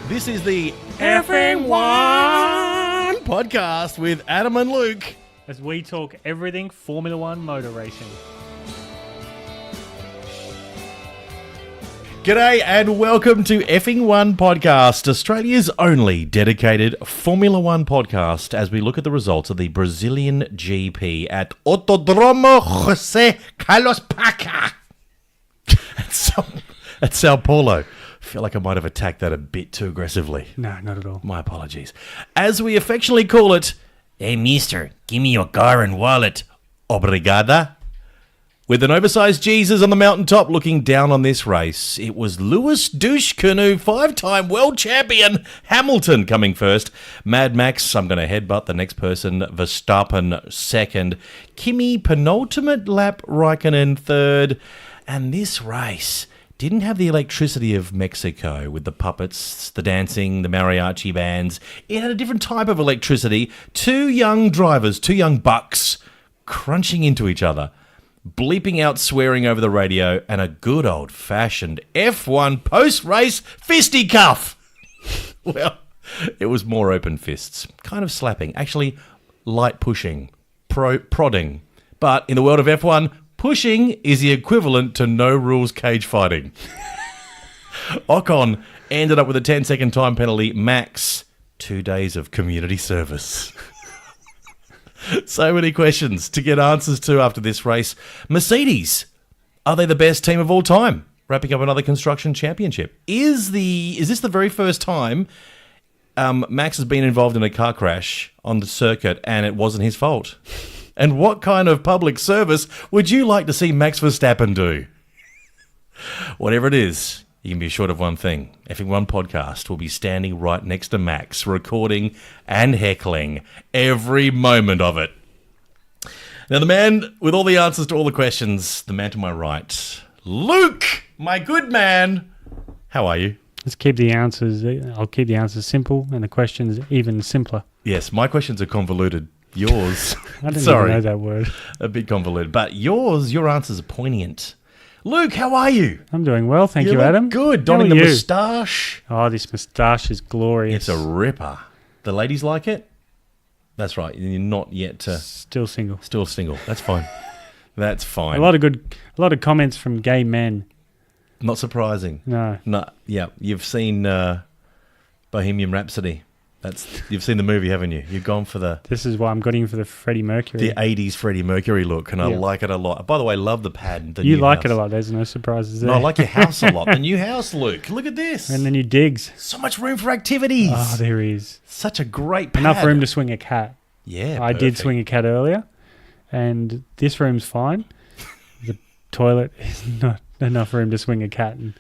This is the F1 podcast with Adam and Luke. As we talk everything Formula One motor racing. G'day and welcome to Effing One Podcast, Australia's only dedicated Formula One podcast as we look at the results of the Brazilian GP at Autódromo José Carlos Paca at Sao Paulo. I feel like I might have attacked that a bit too aggressively. No, not at all. My apologies. As we affectionately call it, hey mister, give me your car and wallet. Obrigada. With an oversized Jesus on the mountaintop looking down on this race, it was Lewis Douche Canoe, five-time world champion Hamilton coming first. Mad Max, I'm going to headbutt the next person, Verstappen second. Kimi penultimate lap, Raikkonen third. And this race didn't have the electricity of Mexico with the puppets, the dancing, the mariachi bands. It had a different type of electricity. Two young drivers, two young bucks, crunching into each other, bleeping out swearing over the radio, and a good old-fashioned F1 post-race fisticuff. Well, it was more open fists, kind of slapping, actually light pushing, prodding. But in the world of F1, pushing is the equivalent to no-rules cage fighting. Ocon ended up with a 10-second time penalty, max 2 days of community service. So many questions to get answers to after this race. Mercedes, are they the best team of all time? Wrapping up another construction championship. Is this the very first time Max has been involved in a car crash on the circuit and it wasn't his fault? And what kind of public service would you like to see Max Verstappen do? Whatever it is, you can be assured of one thing. Effing One Podcast will be standing right next to Max, recording and heckling every moment of it. Now, the man with all the answers to all the questions, the man to my right, Luke, my good man. How are you? I'll keep the answers simple and the questions even simpler. Yes, my questions are convoluted. Yours, I didn't even know that word. A bit convoluted, but your answers are poignant. Luke, how are you? I'm doing well, thank you, look Adam. Good, donning the moustache. Oh, this moustache is glorious. It's a ripper. The ladies like it? That's right. You're not yet still single. Still single. That's fine. That's fine. A lot of comments from gay men. Not surprising. No. Yeah, you've seen Bohemian Rhapsody. You've seen the movie, haven't you? You've gone for This is why I'm going for the Freddie Mercury. The 80s Freddie Mercury look, and I like it a lot. By the way, love the pad. You like it a lot. There's no surprises there. No, I like your house a lot. The new house, Luke. Look at this. And the new digs. So much room for activities. Oh, there is. Such a great pad. Enough room to swing a cat. Yeah, I did swing a cat earlier, and this room's fine. The toilet is not enough room to swing a cat. And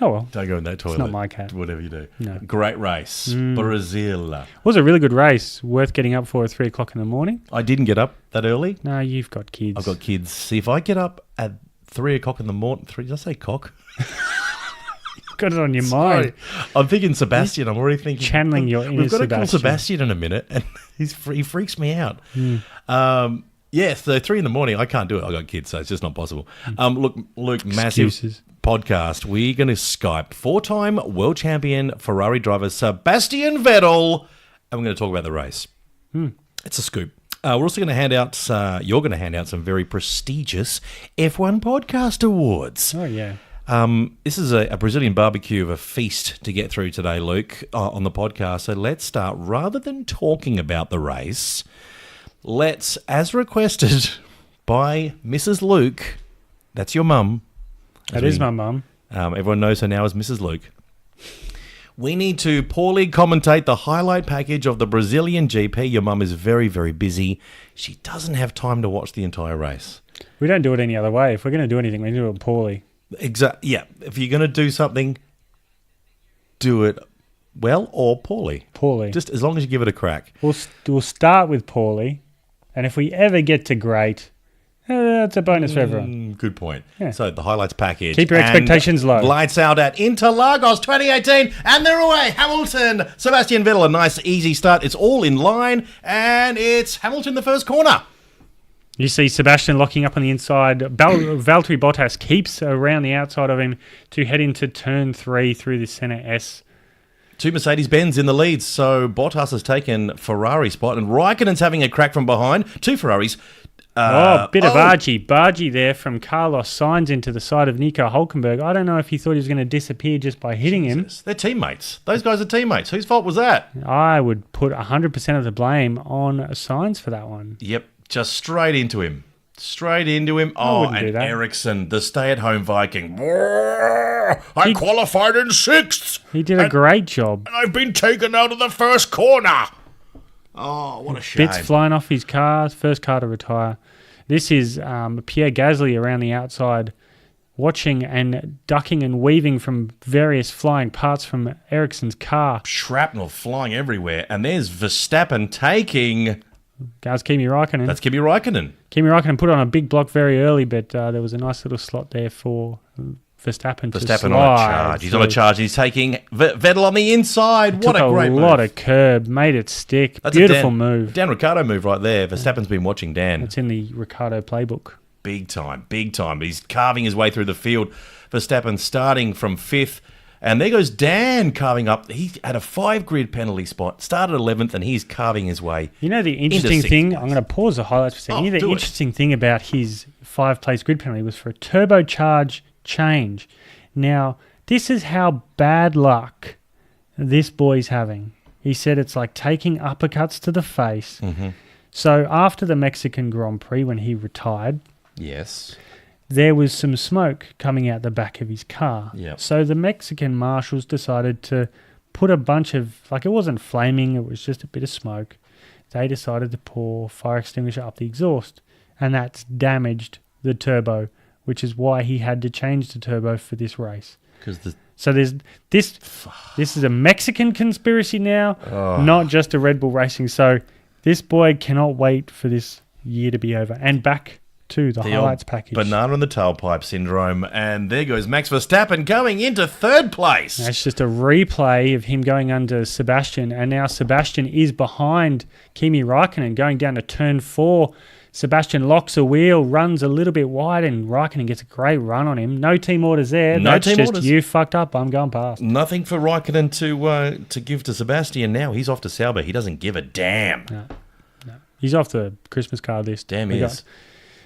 oh well. Don't go in that toilet. It's not my cat. Whatever you do. No. Great race. Brazil. It was a really good race. Worth getting up for at 3 o'clock in the morning. I didn't get up that early. No, you've got kids. I've got kids. See, if I get up at 3 o'clock in the morning... Did I say cock? Got it on your mind. I'm thinking Sebastian. I'm already thinking... Channeling your inner We've got to call Sebastian. Sebastian in a minute, and he freaks me out. So 3 in the morning, I can't do it. I've got kids, so it's just not possible. Look, Luke, massive podcast. We're going to Skype 4-time world champion Ferrari driver Sebastian Vettel, and we're going to talk about the race. It's a scoop. We're also going to hand out, you're going to hand out some very prestigious F1 podcast awards. Oh, yeah. This is a Brazilian barbecue of a feast to get through today, Luke, on the podcast. So let's start. Rather than talking about the race, let's, as requested by Mrs. Luke, that's your mum. That is my mum. Everyone knows her now as Mrs. Luke. We need to poorly commentate the highlight package of the Brazilian GP. Your mum is very, very busy. She doesn't have time to watch the entire race. We don't do it any other way. If we're going to do anything, we do it poorly. Exactly. Yeah. If you're going to do something, do it well or poorly. Poorly. Just as long as you give it a crack. We'll start with poorly, and if we ever get to great, that's a bonus for everyone. Good point. Yeah. So the highlights package. Keep your expectations low. Lights out at Interlagos 2018, and they're away. Hamilton, Sebastian Vettel, a nice easy start. It's all in line, and it's Hamilton the first corner. You see Sebastian locking up on the inside. Valtteri Bottas keeps around the outside of him to head into turn 3 through the centre S. Two Mercedes-Benz in the lead, so Bottas has taken Ferrari spot, and Raikkonen's having a crack from behind. Two Ferraris. Bit of Bargy there from Carlos Sainz into the side of Nico Hulkenberg. I don't know if he thought he was going to disappear just by hitting him. They're teammates. Those guys are teammates. Whose fault was that? I would put 100% of the blame on Sainz for that one. Yep, just straight into him. Straight into him. I wouldn't do and that. Ericsson, the stay-at-home Viking. I qualified in 6th. He did a great job. And I've been taken out of the first corner. Oh, what a shame. Bits flying off his car, first car to retire. This is Pierre Gasly around the outside, watching and ducking and weaving from various flying parts from Ericsson's car. Shrapnel flying everywhere. And there's Verstappen taking... That's Kimi Raikkonen. That's Kimi Raikkonen. Kimi Raikkonen put on a big block very early, but there was a nice little slot there for Verstappen to slide. On a charge. He's on a charge. He's taking Vettel on the inside. What a great move. Took a lot of curb, made it stick. That's beautiful move. Dan Ricciardo move right there. Verstappen's been watching Dan. It's in the Ricciardo playbook. Big time, big time. He's carving his way through the field. Verstappen starting from 5th. And there goes Dan carving up. He had a 5-grid penalty spot, started 11th, and he's carving his way. You know the interesting thing? I'm going to pause the highlights for a second. The interesting thing about his 5-place grid penalty was for a turbocharge change. Now, this is how bad luck this boy's having. He said it's like taking uppercuts to the face. Mm-hmm. So after the Mexican Grand Prix, when he retired... Yes... there was some smoke coming out the back of his car. Yep. So the Mexican marshals decided to put a bunch of, like it wasn't flaming, it was just a bit of smoke. They decided to pour fire extinguisher up the exhaust, and that's damaged the turbo, which is why he had to change the turbo for this race. So there's this is a Mexican conspiracy now, not just a Red Bull Racing. So this boy cannot wait for this year to be over. And back to the highlights package. Banana in the tailpipe syndrome. And there goes Max Verstappen going into 3rd place. That's just a replay of him going under Sebastian. And now Sebastian is behind Kimi Raikkonen going down to turn 4. Sebastian locks a wheel, runs a little bit wide, and Raikkonen gets a great run on him. No team orders there. No That's team just orders. You fucked up. I'm going past. Nothing for Raikkonen to give to Sebastian now. He's off to Sauber. He doesn't give a damn. No. He's off the Christmas card list. Damn he is.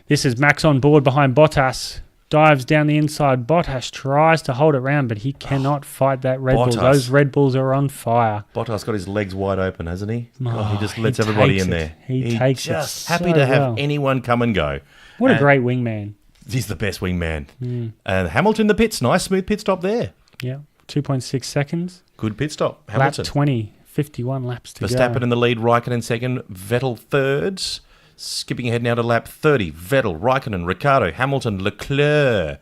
This is Max on board behind Bottas. Dives down the inside. Bottas tries to hold it round, but he cannot fight that Red Bull. Those Red Bulls are on fire. Bottas got his legs wide open, hasn't he? He just lets everybody in there. He takes just it happy so to have well. anyone come and go. What a great wingman. He's the best wingman. And Hamilton, the pits. Nice, smooth pit stop there. Yeah, 2.6 seconds. Good pit stop. Hamilton. Lap 20, 51 laps to go. Verstappen in the lead, Raikkonen 2nd, Vettel 3rd. Skipping ahead now to lap 30. Vettel, Raikkonen, Ricciardo, Hamilton, Leclerc.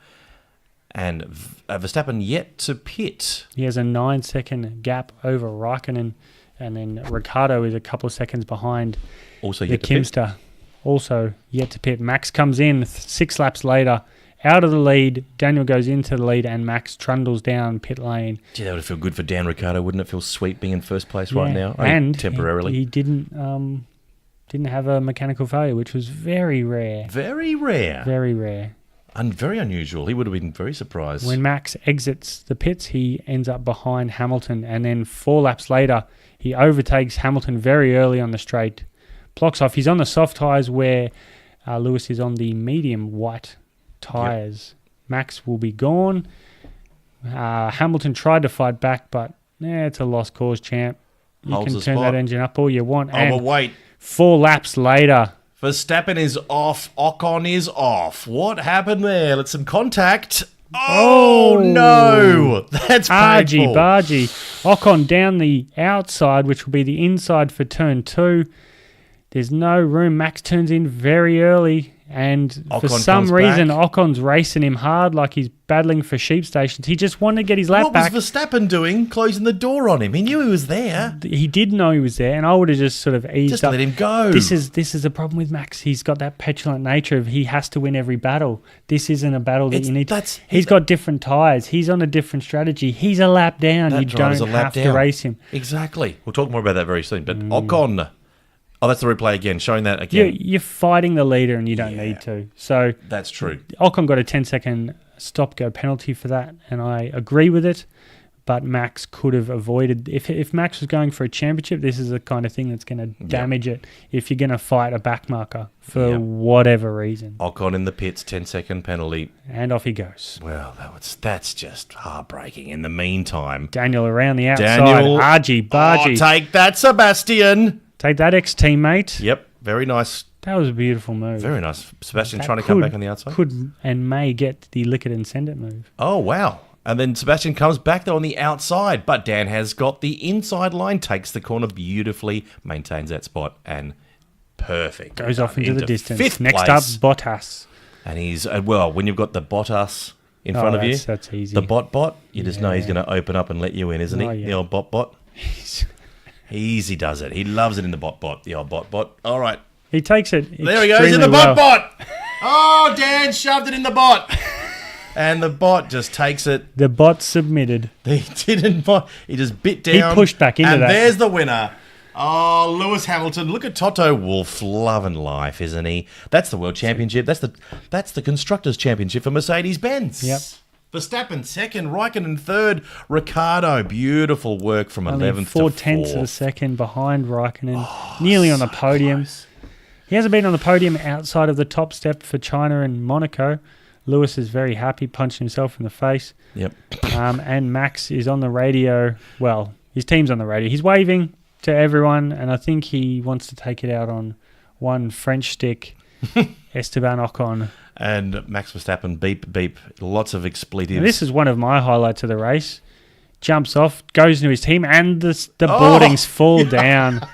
And Verstappen yet to pit. He has a 9-second gap over Raikkonen. And then Ricciardo is a couple of seconds behind Also the yet to pit. Kimster. Also yet to pit. Max comes in 6 laps later. Out of the lead. Daniel goes into the lead and Max trundles down pit lane. Gee, that would feel good for Dan Ricciardo, wouldn't it? Feel sweet being in first place right now? And temporarily. He didn't have a mechanical failure, which was very rare. Very rare. Very rare. And very unusual. He would have been very surprised. When Max exits the pits, he ends up behind Hamilton, and then 4 laps later, he overtakes Hamilton very early on the straight. Blocks off. He's on the soft tyres where Lewis is on the medium white tyres. Yep. Max will be gone. Hamilton tried to fight back, but it's a lost cause, champ. You Holds can turn that engine up all you want. Oh, but wait. 4 laps later. Verstappen is off. Ocon is off. What happened there? Let's some contact. Oh, no. That's painful. Bargy. Ocon down the outside, which will be the inside for turn 2. There's no room. Max turns in very early. And Ocon for some reason, back. Ocon's racing him hard like he's battling for sheep stations. He just wanted to get his lap back. What was Verstappen doing, closing the door on him? He knew he was there. He did know he was there, and I would have just sort of eased just up. Let him go. This is the problem with Max. He's got that petulant nature of he has to win every battle. This isn't a battle that you need. He's got different tyres. He's on a different strategy. He's a lap down. You don't have to race him. Exactly. We'll talk more about that very soon. But Ocon... Oh, that's the replay again, showing that again. You're fighting the leader and you don't need to. So that's true. Ocon got a 10-second stop-go penalty for that, and I agree with it. but Max could have avoided. If Max was going for a championship, this is the kind of thing that's going to damage it if you're going to fight a backmarker for whatever reason. Ocon in the pits, 10-second penalty. And off he goes. Well, that's just heartbreaking. In the meantime, Daniel around the outside. Argy bargy. Oh, take that, Sebastian. Take that, ex-teammate. Yep, very nice. That was a beautiful move. Very nice. Sebastian That trying to come back on the outside. Could and may get the lick it and send it move. Oh, wow. And then Sebastian comes back there on the outside, but Dan has got the inside line, takes the corner beautifully, maintains that spot, and perfect. Goes off into the distance. Fifth Next place. up, Bottas. And he's, well, when you've got the Bottas in front of you, that's easy. the bot, you just know he's going to open up and let you in, isn't he? Oh, yeah. The old bot. Easy does it. He loves it in the bot, the old bot. All right. He takes it. There he goes in the bot. Oh, Dan shoved it in the bot. And the bot just takes it. The bot submitted. He didn't. He just bit down. He pushed back into and that. And there's the winner. Oh, Lewis Hamilton. Look at Toto Wolff, loving life, isn't he? That's the World Championship. That's the Constructors' Championship for Mercedes-Benz. Yep. Verstappen second, Raikkonen third, Ricciardo. Beautiful work from 11th to 4/10 of a second behind Raikkonen. Nearly on the podium. Close. He hasn't been on the podium outside of the top step for China and Monaco. Lewis is very happy, punched himself in the face. Yep. And Max is on the radio. Well, his team's on the radio. He's waving to everyone, and I think he wants to take it out on one French stick, Esteban Ocon. And Max Verstappen, beep, beep, lots of expletives. And this is one of my highlights of the race. Jumps off, goes into his team, and the boardings fall down.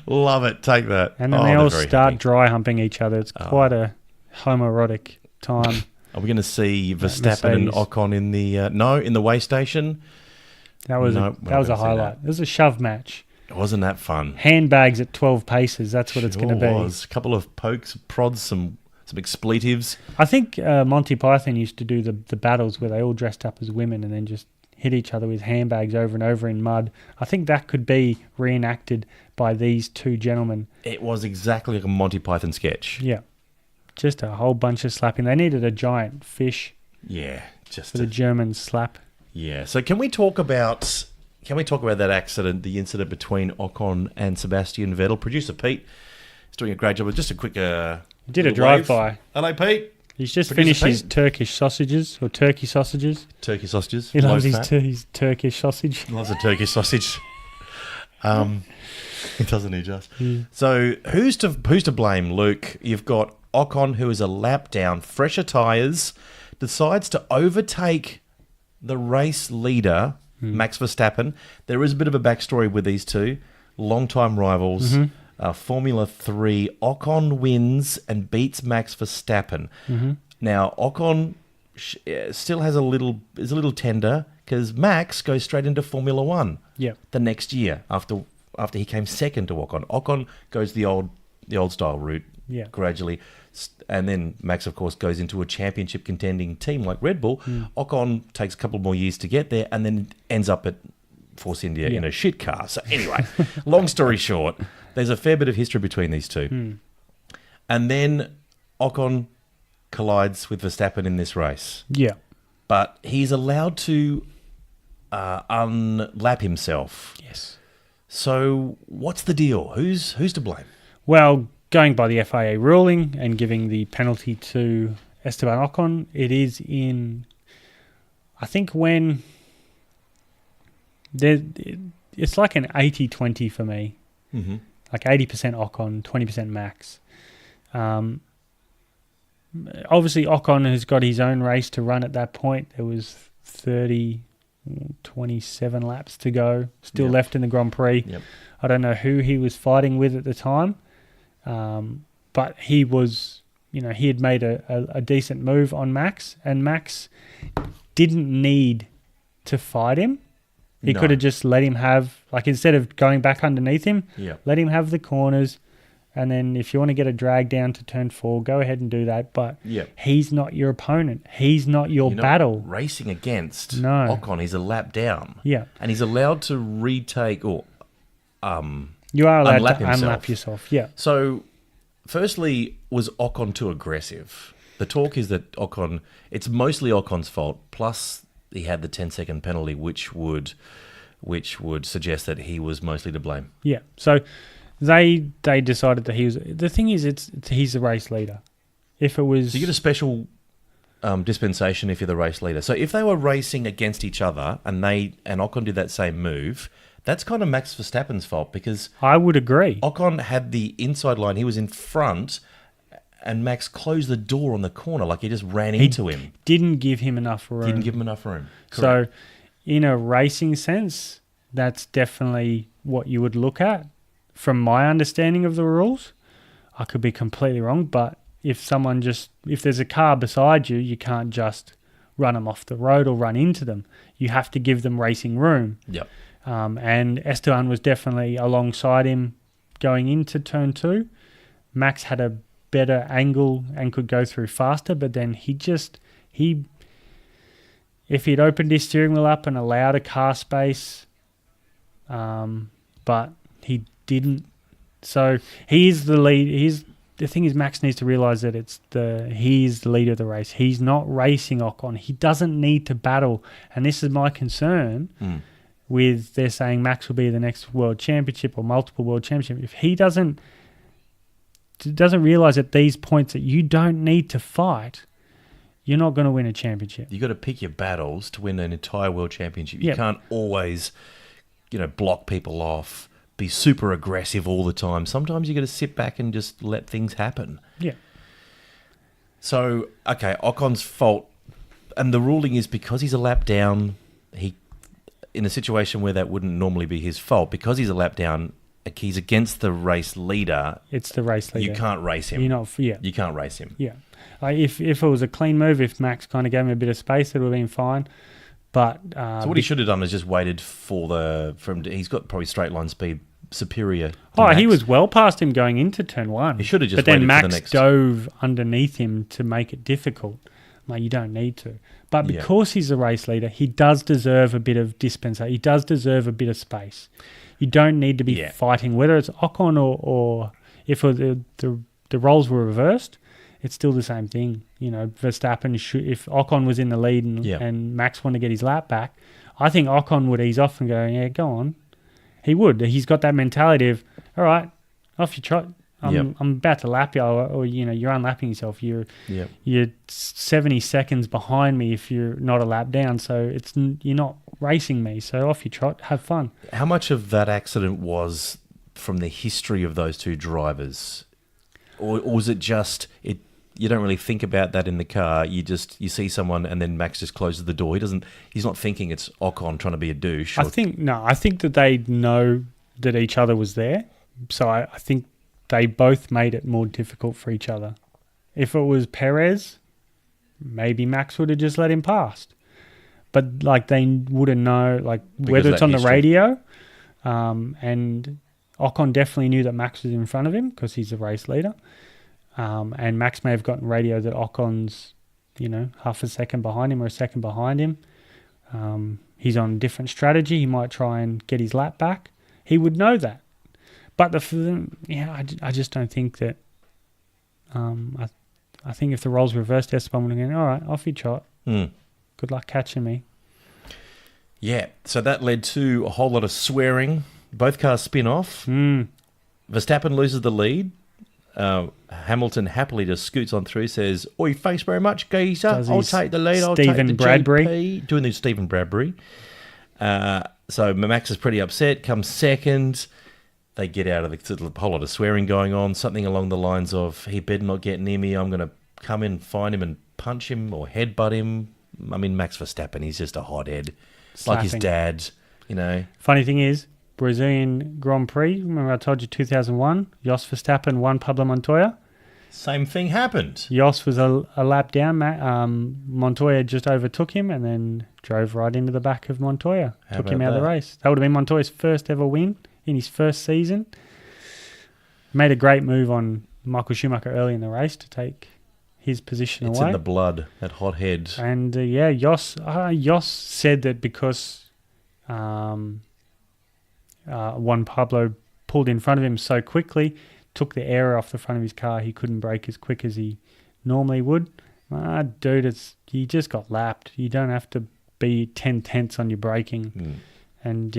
Love it. Take that. And then they all start dry humping each other. It's quite a homoerotic time. Are we going to see Verstappen and Ocon in the weigh station? That was a highlight. It was a shove match. Wasn't that fun? Handbags at 12 paces. That's what it's going to be. A couple of pokes, prods, some expletives. I think Monty Python used to do the battles where they all dressed up as women and then just hit each other with handbags over and over in mud. I think that could be reenacted by these two gentlemen. It was exactly like a Monty Python sketch. Yeah. Just a whole bunch of slapping. They needed a giant fish. Yeah, just for the German slap. Yeah. So can we talk about that accident, the incident between Ocon and Sebastian Vettel? Producer Pete is doing a great job. Just a quick he did a drive-by. Hello, Pete. He's just finished his Turkish sausages or turkey sausages. Turkey sausages. He loves his Turkish sausage. He loves a Turkish sausage. Doesn't he just? Yeah. So who's to blame, Luke? You've got Ocon, who is a lap down, fresher tyres, decides to overtake the race leader, Max Verstappen. There is a bit of a backstory with these two, long-time rivals. Formula 3, Ocon wins and beats Max Verstappen. Now, Ocon still is a little tender because Max goes straight into Formula 1 the next year after he came second to Ocon. Ocon goes the old style route gradually. And then Max, of course, goes into a championship contending team like Red Bull. Ocon takes a couple more years to get there and then ends up at Force India in a shit car. So anyway, long story short, there's a fair bit of history between these two. And then Ocon collides with Verstappen in this race. Yeah. But he's allowed to unlap himself. Yes. So what's the deal? Who's to blame? Well, going by the FIA ruling and giving the penalty to Esteban Ocon, it is in, I think when it's like an 80-20 for me. Like 80% Ocon, 20% Max. Obviously, Ocon has got his own race to run at that point. There was 27 laps to go, still left in the Grand Prix. I don't know who he was fighting with at the time. But he was, he had made a decent move on Max, and Max didn't need to fight him. He could have just let him have, instead of going back underneath him, let him have the corners, and then if you want to get a drag down to turn 4, go ahead and do that. But he's not your opponent. He's not your battle. Not racing against Ocon. He's a lap down. Yeah. And he's allowed to retake or you are allowed unlap to unlap yourself. Yeah. So, firstly, was Ocon too aggressive? The talk is that it's mostly Ocon's fault, plus he had the 10-second penalty, which would suggest that he was mostly to blame. Yeah. So they decided that he was. The thing is, he's the race leader. If it was, So you get a special dispensation if you're the race leader. So if they were racing against each other and Ocon did that same move, that's kind of Max Verstappen's fault because I would agree. Ocon had the inside line. He was in front, and Max closed the door on the corner like he just ran into him. Didn't give him enough room. Didn't give him enough room. So, Correct. in a racing sense, that's definitely what you would look at. From my understanding of the rules, I could be completely wrong, but if there's a car beside you, you can't just run them off the road or run into them. You have to give them racing room. Yep. And Esteban was definitely alongside him going into turn 2. Max had a better angle and could go through faster, but then if he'd opened his steering wheel up and allowed a car space, but he didn't. So he's the lead. The thing is, Max needs to realise that he's the leader of the race. He's not racing Ocon. He doesn't need to battle. And this is my concern with they're saying Max will be the next world championship or multiple world championship. If he doesn't realise at these points that you don't need to fight, you're not going to win a championship. You got to pick your battles to win an entire world championship. You Yep. can't always, block people off, be super aggressive all the time. Sometimes you got to sit back and just let things happen. Yeah. So, okay, Ocon's fault, and the ruling is because he's a lap down, he, in a situation where that wouldn't normally be his fault, because he's a lap down, he's against the race leader. It's the race leader. You can't race him. You can't race him. Yeah. If it was a clean move, if Max kind of gave him a bit of space, it would have been fine. But so what he should have done is just waited he's got probably straight line speed superior. He was well past him going into turn 1. He should have just But then waited for the Max next. dove underneath him to make it difficult. Like, you don't need to. But because he's a race leader, he does deserve a bit of dispensation. He does deserve a bit of space. You don't need to be fighting, whether it's Ocon or if the roles were reversed, it's still the same thing. Verstappen, if Ocon was in the lead and Max wanted to get his lap back, I think Ocon would ease off and go, yeah, go on. He would. He's got that mentality of, all right, off you trot. I'm about to lap you, or you're unlapping yourself. You're 70 seconds behind me if you're not a lap down. So you're not racing me. So off you trot, have fun. How much of that accident was from the history of those two drivers, or was it just it? You don't really think about that in the car. You see someone and then Max just closes the door. He's not thinking it's Ocon trying to be a douche. I think that they know that each other was there. So I think they both made it more difficult for each other. If it was Perez, maybe Max would have just let him past. But they wouldn't know, whether it's on the radio. And Ocon definitely knew that Max was in front of him because he's the race leader. And Max may have gotten radio that Ocon's, half a second behind him or a second behind him. He's on a different strategy. He might try and get his lap back. He would know that. But I just don't think that. I think if the roles reversed, Esteban would have gone, all right, off you trot. Good luck catching me. Yeah, so that led to a whole lot of swearing. Both cars spin off. Verstappen loses the lead. Hamilton happily just scoots on through, says, "Oi, thanks very much, geezer. I'll take the lead. I'll take the Bradbury. GP." Doing the Stephen Bradbury. So Max is pretty upset, comes second. They get out of a whole lot of swearing going on, something along the lines of, he better not get near me, I'm going to come in, find him and punch him or headbutt him. I mean, Max Verstappen, he's just a hothead. Like his dad, Funny thing is, Brazilian Grand Prix, remember I told you 2001, Jos Verstappen won Pablo Montoya? Same thing happened. Jos was a lap down. Montoya just overtook him and then drove right into the back of Montoya. Took him out of the race. That would have been Montoya's first ever win in his first season. Made a great move on Michael Schumacher early in the race to take his position away. It's in the blood, that hot head. And Jos said that because Juan Pablo pulled in front of him so quickly, took the air off the front of his car, he couldn't brake as quick as he normally would. Dude, you just got lapped. You don't have to be 10 tenths on your braking. And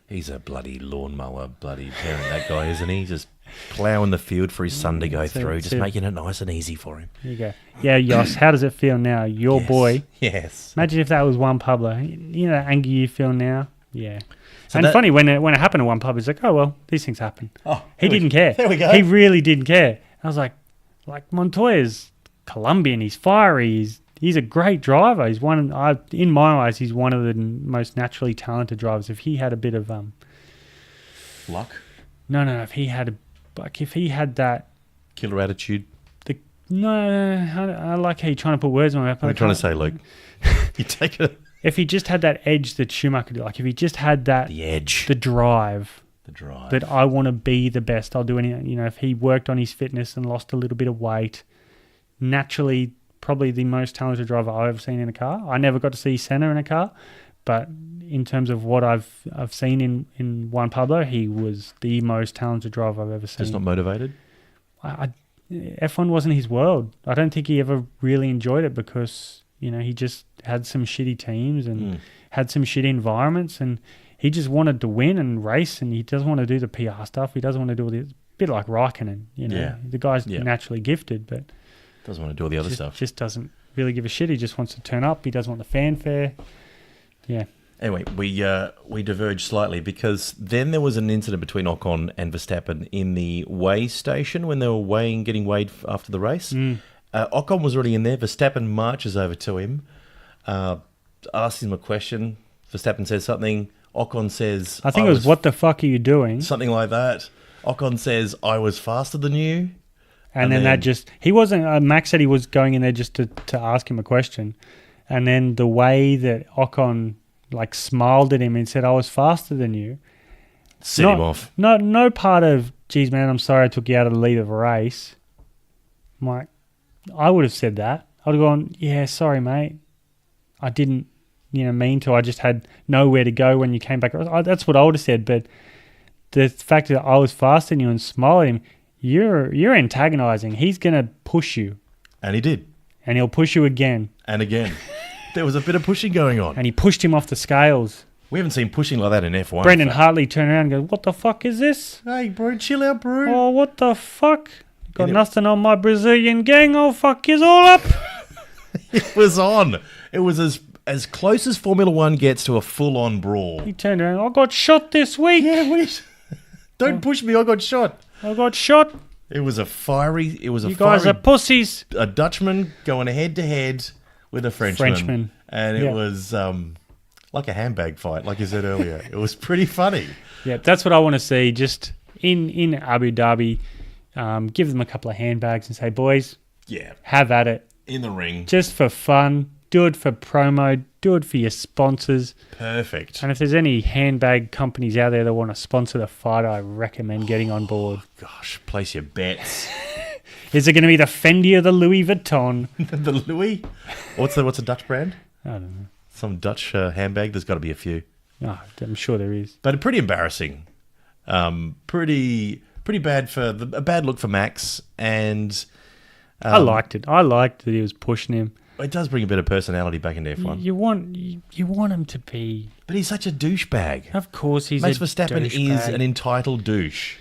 He's a bloody lawnmower, bloody parent, that guy, isn't he? Just ploughing the field for his son to go through, just making it nice and easy for him. There you go. Yeah, Yoss, how does it feel now? Your boy. Yes. Imagine if that was Juan Pablo. You know that anger you feel now? Yeah. So funny, when it happened to Juan Pablo, it's like, oh, well, these things happen. Oh, he didn't care. There we go. He really didn't care. I was like Montoya's Colombian. He's fiery. He's a great driver. He's in my eyes, he's one of the most naturally talented drivers. If he had a bit of luck. No. If he had that killer attitude. I like how you're trying to put words on my mouth. What are you trying to say, Luke? You take it. If he just had that edge that Schumacher did, like if he just had that the edge, the drive that I want to be the best, I'll do anything. You know, if he worked on his fitness and lost a little bit of weight, naturally, probably the most talented driver I've ever seen in a car. I never got to see Senna in a car, but in terms of what I've seen in Juan Pablo, he was the most talented driver I've ever seen. Just not motivated? F1 wasn't his world. I don't think he ever really enjoyed it because, you know, he just had some shitty teams and had some shitty environments, and he just wanted to win and race, and he doesn't want to do the PR stuff. He doesn't want to do all this. A bit like Raikkonen, you know. Yeah. The guy's naturally gifted, but doesn't want to do all the other stuff. Just doesn't really give a shit. He just wants to turn up. He doesn't want the fanfare. Yeah. Anyway, we diverged slightly because then there was an incident between Ocon and Verstappen in the weigh station when they were getting weighed after the race. Ocon was already in there. Verstappen marches over to him, asks him a question. Verstappen says something. Ocon says, I think it was, what the fuck are you doing? Something like that. Ocon says, I was faster than you. And then that just, he wasn't, Max said he was going in there just to ask him a question. And then the way that Ocon smiled at him and said, I was faster than you. Set him off. No part of, geez, man, I'm sorry I took you out of the lead of a race. I'm like, I would have said that. I would have gone, yeah, sorry, mate. I didn't, mean to. I just had nowhere to go when you came back. That's what I would have said. But the fact that I was faster than you and smiled at him, you're antagonizing. He's going to push you. And he did. And he'll push you again. And again. There was a bit of pushing going on. And he pushed him off the scales. We haven't seen pushing like that in F1. Brendan Hartley turned around and goes, what the fuck is this? Hey, bro, chill out, bro. Oh, what the fuck? Got nothing on my Brazilian gang. I'll fuck yous all up. It was on. It was as close as Formula One gets to a full-on brawl. He turned around, I got shot this week. Yeah, don't push me, I got shot. I got shot. It was a fiery... You guys are pussies. A Dutchman going head-to-head with a Frenchman. And it was like a handbag fight, like you said earlier. It was pretty funny. Yeah, that's what I want to see. Just in Abu Dhabi, give them a couple of handbags and say, boys, have at it. In the ring. Just for fun. Do it for promo. Do it for your sponsors. Perfect. And if there's any handbag companies out there that want to sponsor the fight, I recommend getting on board. Gosh, place your bets. Is it going to be the Fendi or the Louis Vuitton? The Louis? What's a Dutch brand? I don't know. Some Dutch handbag? There's got to be a few. Oh, I'm sure there is. But pretty embarrassing. Pretty bad a bad look for Max. And I liked it. I liked that he was pushing him. It does bring a bit of personality back into F1. You want him to be... But he's such a douchebag. Of course he's Max Verstappen is an entitled douche.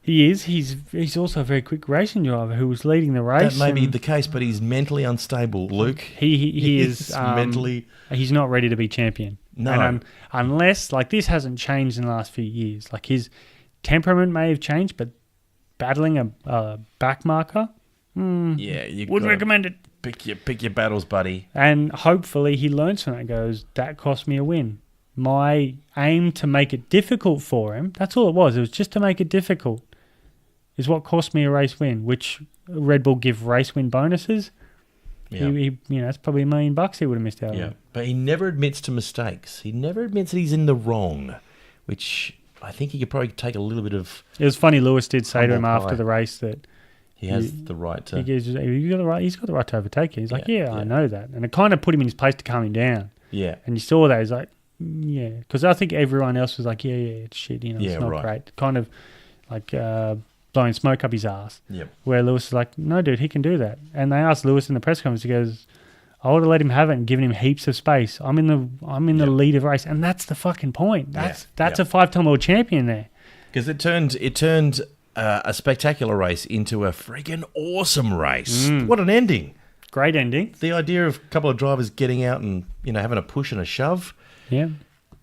He is. He's also a very quick racing driver who was leading the race. That may be the case, but he's mentally unstable, Luke. He is mentally... He's not ready to be champion. No. And unless... this hasn't changed in the last few years. His temperament may have changed, but battling a back marker... you wouldn't recommend it. Pick your battles, buddy. And hopefully he learns from that and goes, that cost me a win. My aim to make it difficult for him, that's all it was. It was just to make it difficult, is what cost me a race win, which Red Bull give race win bonuses. Yeah. That's probably $1 million he would have missed out on. But he never admits to mistakes. He never admits that he's in the wrong, which I think he could probably take a little bit of... It was funny, Lewis did say to him after the race that... He has the right to... He's got the right to overtake you. He's like, I know that. And it kind of put him in his place to calm him down. Yeah. And you saw that. He's like, yeah. Because I think everyone else was like, it's shit. It's not great. Kind of like blowing smoke up his ass. Yep. Where Lewis is like, no, dude, he can do that. And they asked Lewis in the press conference, he goes, I would have let him have it and given him heaps of space. I'm in the lead of the race, and that's the fucking point. That's a 5-time world champion there. Because it turned a spectacular race into a friggin' awesome race. What an ending! Great ending. The idea of a couple of drivers getting out and having a push and a shove. Yeah.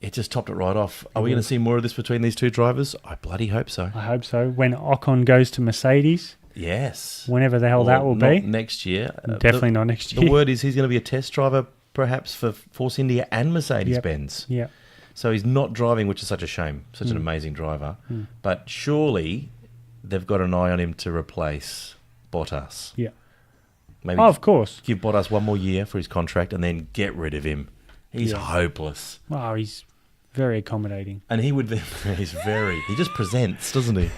It just topped it right off. Are we going to see more of this between these two drivers? I bloody hope so. I hope so. When Ocon goes to Mercedes. Yes. Whenever the hell that will be. Next year. Definitely not next year. The word is he's going to be a test driver perhaps for Force India and Mercedes-Benz. Yeah. So he's not driving, which is such a shame. Such an amazing driver. But surely they've got an eye on him to replace Bottas. Yeah. Maybe of course. give Bottas one more year for his contract and then get rid of him. He's hopeless. Wow, he's very accommodating. And he would be, he just presents, doesn't he?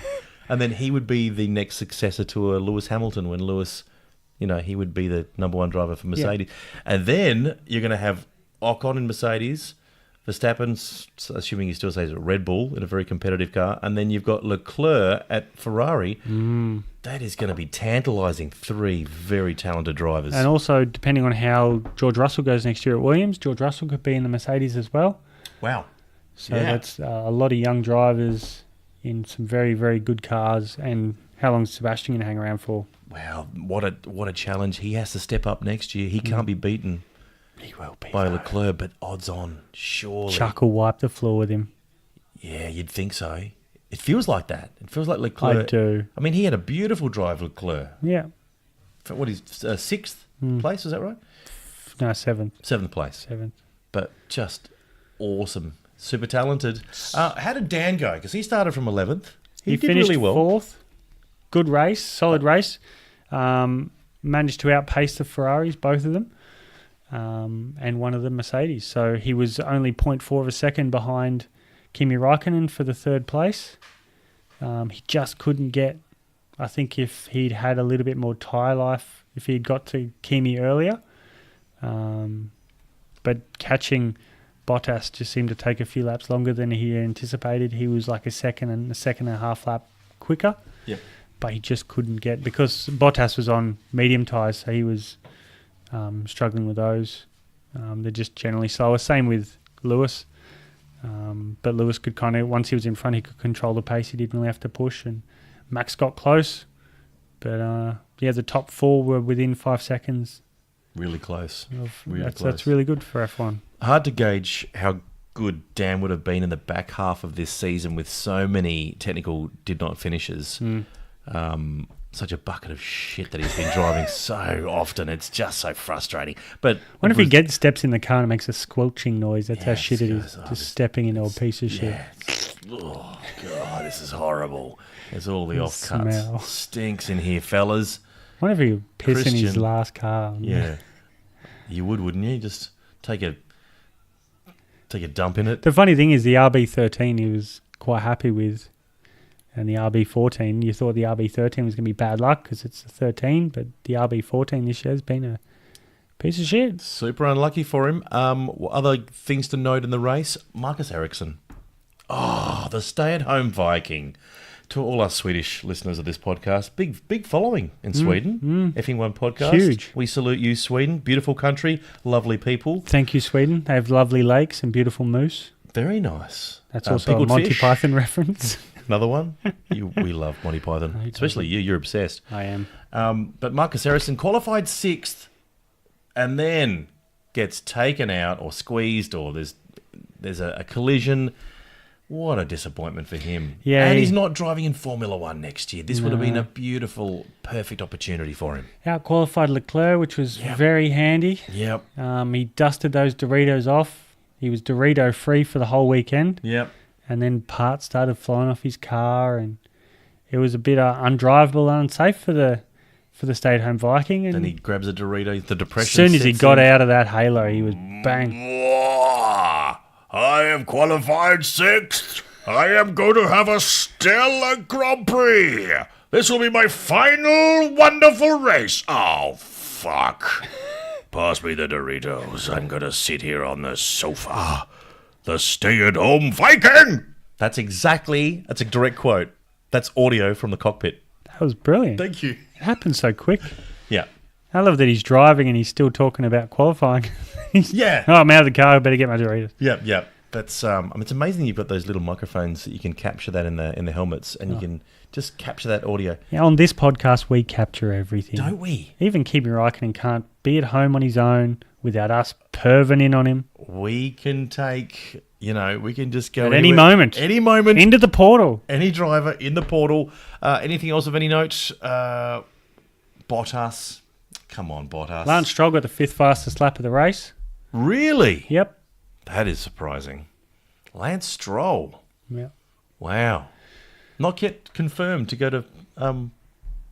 And then he would be the next successor to a Lewis Hamilton when Lewis, he would be the number one driver for Mercedes. Yeah. And then you're going to have Ocon in Mercedes, Verstappen, assuming he still stays at Red Bull in a very competitive car, and then you've got Leclerc at Ferrari. That is going to be tantalising. 3 very talented drivers. And also, depending on how George Russell goes next year at Williams, George Russell could be in the Mercedes as well. Wow. So that's a lot of young drivers in some very, very good cars. And how long is Sebastian going to hang around for? Wow, what a challenge. He has to step up next year. He can't be beaten. He will be by Leclerc, but odds on, surely. Chuck will wipe the floor with him. Yeah, you'd think so. It feels like that. It feels like Leclerc. I do. I mean, he had a beautiful drive, Leclerc. Yeah. What is 6th place? Is that right? No, 7th. 7th place. 7th. But just awesome, super talented. How did Dan go? Because he started from 11th. He did finished really well. 4th. Good race, solid race. Managed to outpace the Ferraris, both of them. And one of the Mercedes. So he was only 0.4 of a second behind Kimi Räikkönen for the 3rd place. He just couldn't get, I think if he'd had a little bit more tyre life, if he'd got to Kimi earlier. But catching Bottas just seemed to take a few laps longer than he anticipated. He was like a second and a half lap quicker. Yep. But he just couldn't get, because Bottas was on medium tyres, so he was struggling with those. They're just generally slower. Same with Lewis. But Lewis could once he was in front, he could control the pace. He didn't really have to push. And Max got close. But the top 4 were within 5 seconds. Really close. That's really good for F1. Hard to gauge how good Dan would have been in the back half of this season with so many technical did not finishes. Such a bucket of shit that he's been driving so often. It's just so frustrating. But what if he steps in the car and it makes a squelching noise? That's how shit it is. Just stepping into a piece of shit. Oh, God, this is horrible. There's all the smell. offcuts. Stinks in here, fellas. What if he piss in his last car? Yeah. You would, wouldn't you? Just take a dump in it. The funny thing is the RB13 he was quite happy with. And the RB14, you thought the RB13 was going to be bad luck because it's a 13, but the RB14 this year has been a piece of shit. Super unlucky for him. Other things to note in the race, Marcus Ericsson. Oh, the stay-at-home Viking. To all our Swedish listeners of this podcast, big following in Sweden. F1 podcast. Huge. We salute you, Sweden. Beautiful country, lovely people. Thank you, Sweden. They have lovely lakes and beautiful moose. Very nice. That's also a Monty Python reference. Another one. We love Monty Python, especially you. You're obsessed. I am. But Marcus Ericsson qualified 6th, and then gets taken out or squeezed, or there's a collision. What a disappointment for him. Yeah, and he's not driving in Formula One next year. This would have been a beautiful, perfect opportunity for him. Out-qualified Leclerc, which was very handy. Yep. He dusted those Doritos off. He was Dorito-free for the whole weekend. Yep. And then parts started flying off his car, and it was a bit undrivable and unsafe for the stay-at-home Viking. And then he grabs a Dorito, the depression. As soon as he got out of that halo, he was bang. I have qualified 6th. I am going to have a stellar Grand Prix. This will be my final wonderful race. Oh, fuck. Pass me the Doritos. I'm going to sit here on the sofa. The stay-at-home Viking! That's a direct quote. That's audio from the cockpit. That was brilliant. Thank you. It happened so quick. Yeah. I love that he's driving and he's still talking about qualifying. Yeah. Oh, I'm out of the car. I better get my Doritos. Yep. That's it's amazing you've got those little microphones that you can capture that in the helmets, and you can just capture that audio. Yeah, on this podcast, we capture everything. Don't we? Even Kimi Räikkönen can't be at home on his own without us perving in on him. We can take, we can just go At any moment. Any moment. Into the portal. Any driver in the portal. Anything else of any note? Bottas. Come on, Bottas. Lance Stroll got the 5th fastest lap of the race. Really? Yep. That is surprising. Lance Stroll. Yeah. Wow. Not yet confirmed to go to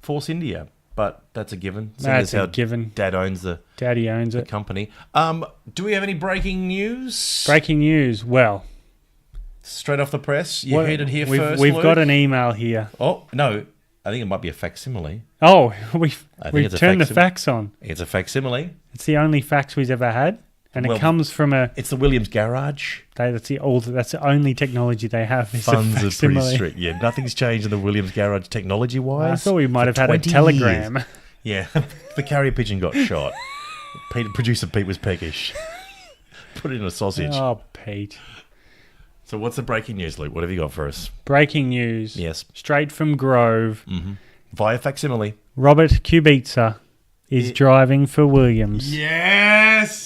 Force India, but that's a given. That's a given. Daddy owns the company. Do we have any breaking news? Breaking news. Well, straight off the press. You heard it here first. We've Luke? got an email here. Oh, no. I think it might be a facsimile. Oh, we've it's turned the fax on. It's a facsimile. It's the only fax we've ever had. And it comes from It's the Williams garage. That's the only technology they have. Funds are pretty strict. Yeah, nothing's changed in the Williams garage technology-wise. I thought we might have had a telegram. Years. Yeah, the carrier pigeon got shot. Producer Pete was peckish. Put it in a sausage. Oh, Pete. So what's the breaking news, Luke? What have you got for us? Breaking news. Yes. Straight from Grove. Mm-hmm. Via facsimile. Robert Kubica is driving for Williams. Yes!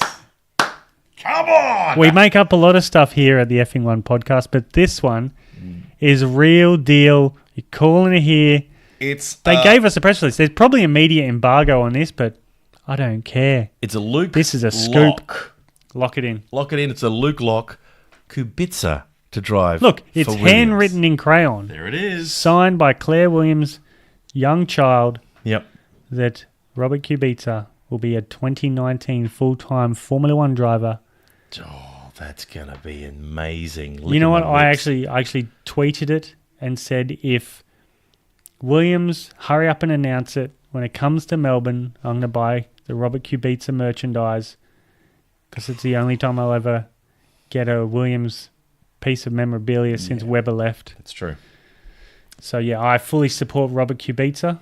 Come on! We make up a lot of stuff here at the Effing One podcast, but this one is real deal. You're calling it here. They gave us a press release. There's probably a media embargo on this, but I don't care. It's a Luke This is a scoop. Lock. Lock it in. Lock it in. It's a Luke Lock Kubica to drive. Look, it's handwritten in crayon. There it is. Signed by Claire Williams' young child. Yep. That Robert Kubica will be a 2019 full-time Formula One driver. Oh, that's gonna be amazing. You know what? I actually tweeted it and said, if Williams hurry up and announce it when it comes to Melbourne, I'm going to buy the Robert Kubica merchandise because it's the only time I'll ever get a Williams piece of memorabilia since Webber left. That's true. So yeah, I fully support Robert Kubica.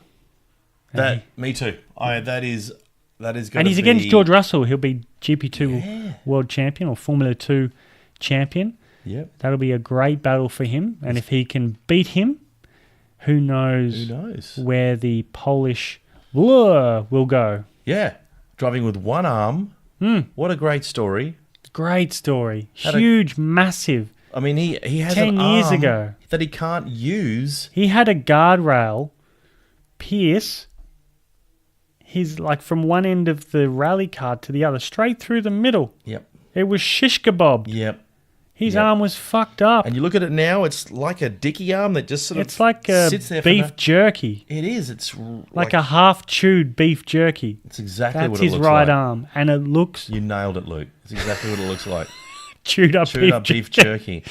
Me too. That is going to be... And he's against George Russell. He'll be GP2 World Champion or Formula 2 Champion. Yep. That'll be a great battle for him. And if he can beat him, who knows where the Polish will go. Yeah. Driving with one arm. What a great story. Great story. Huge, massive. I mean, he has 10 an arm years ago that he can't use. He had a guardrail pierce his, like, from one end of the rally car to the other, straight through the middle. Yep. It was shish kebabbed. Yep. His arm was fucked up. And you look at it now, it's like a dicky arm that just sort of it's like sits there beef jerky. It is. It's like a half-chewed beef jerky. It's exactly That's what it looks like. his right arm. And it looks... You nailed it, Luke. It's exactly what it looks like. Chewed up beef jerky.